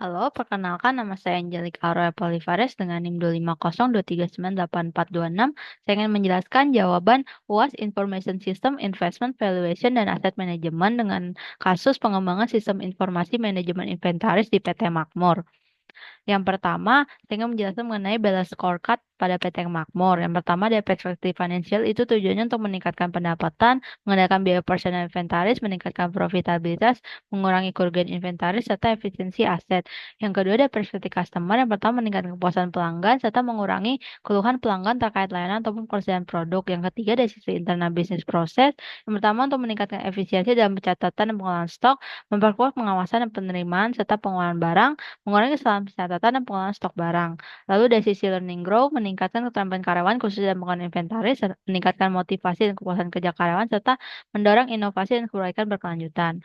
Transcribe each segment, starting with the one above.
Halo, perkenalkan nama saya Angelik Aurora Polivares dengan NIM 25023984426. Saya ingin menjelaskan jawaban UAS Information System Investment Valuation dan Asset Management dengan kasus pengembangan sistem informasi manajemen inventaris di PT Makmur. Yang pertama, saya ingin menjelaskan mengenai balance scorecard pada PT Makmur. Yang pertama, dari perspektif finansial itu tujuannya untuk meningkatkan pendapatan, mengendalikan biaya operasional inventaris, meningkatkan profitabilitas, mengurangi kerugian inventaris, serta efisiensi aset. Yang kedua, dari perspektif customer, yang pertama meningkatkan kepuasan pelanggan, serta mengurangi keluhan pelanggan terkait layanan ataupun persediaan produk. Yang ketiga, dari sisi internal bisnis proses, yang pertama untuk meningkatkan efisiensi dalam pencatatan dan pengelolaan stok, memperkuat pengawasan dan penerimaan, serta pengelolaan barang, mengurangi kesalahan pencatatan dan pengelolaan stok barang. Lalu dari sisi learning growth, meningkatkan keterampilan karyawan khususnya dalam pengelolaan inventaris, meningkatkan motivasi dan kepuasan kerja karyawan, serta mendorong inovasi dan perbaikan berkelanjutan.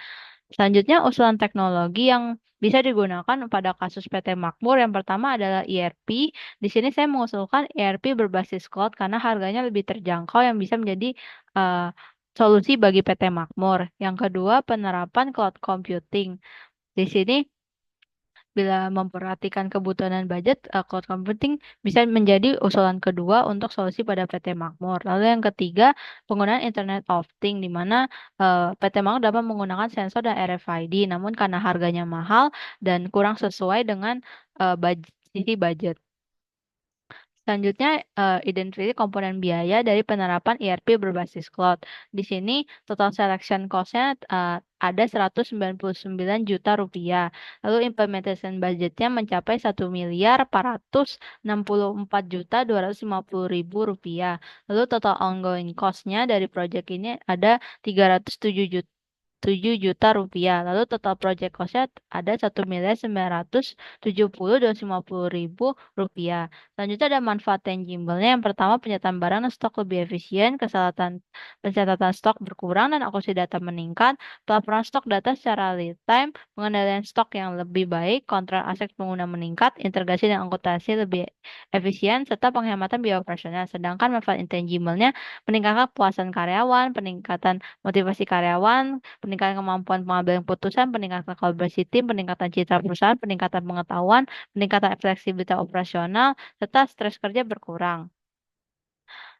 Selanjutnya, usulan teknologi yang bisa digunakan pada kasus PT Makmur yang pertama adalah ERP. Di sini saya mengusulkan ERP berbasis cloud karena harganya lebih terjangkau yang bisa menjadi eh, solusi bagi PT Makmur. Yang kedua, penerapan cloud computing. Di sini bila memperhatikan kebutuhan dan budget, cloud computing bisa menjadi usulan kedua untuk solusi pada PT Makmur. Lalu yang ketiga, penggunaan Internet of Things, di mana PT Makmur dapat menggunakan sensor dan RFID, namun karena harganya mahal dan kurang sesuai dengan sisi budget. Selanjutnya, identifikasi komponen biaya dari penerapan ERP berbasis cloud. Di sini, total selection cost-nya ada 199 juta rupiah. Lalu implementation budgetnya mencapai 1.464.250.000 rupiah. Lalu total ongoing cost-nya dari project ini ada 307 juta rupiah. Lalu total project cost-nya ada 1.970.250.000 rupiah. Selanjutnya ada manfaat tangible-nya. Yang pertama, penyataan barang dan stok lebih efisien, pencatatan stok berkurang dan akuisisi data meningkat, pelaporan stok data secara real time, pengendalian stok yang lebih baik, kontrol aset pengguna meningkat, integrasi dan akuntansi lebih efisien, serta penghematan biaya operasional. Sedangkan manfaat intangible-nya meningkatkan kepuasan karyawan, peningkatan motivasi karyawan, peningkatan kemampuan pengambilan keputusan, peningkatan kolaborasi tim, peningkatan citra perusahaan, peningkatan pengetahuan, peningkatan fleksibilitas operasional, serta stres kerja berkurang.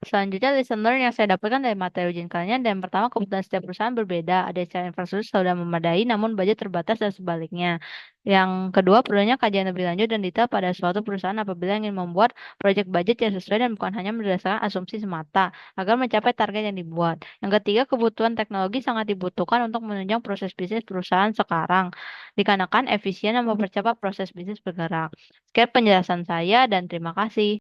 Selanjutnya, lesson learn yang saya dapatkan dari materi ujian kalian, dan pertama, kebutuhan setiap perusahaan berbeda. Ada yang secara infrastruktur sudah memadai, namun budget terbatas dan sebaliknya. Yang kedua, perlunya kajian lebih lanjut dan detail pada suatu perusahaan apabila ingin membuat proyek budget yang sesuai dan bukan hanya berdasarkan asumsi semata, agar mencapai target yang dibuat. Yang ketiga, kebutuhan teknologi sangat dibutuhkan untuk menunjang proses bisnis perusahaan sekarang, dikarenakan efisien dan mempercepat proses bisnis bergerak. Sekian penjelasan saya dan terima kasih.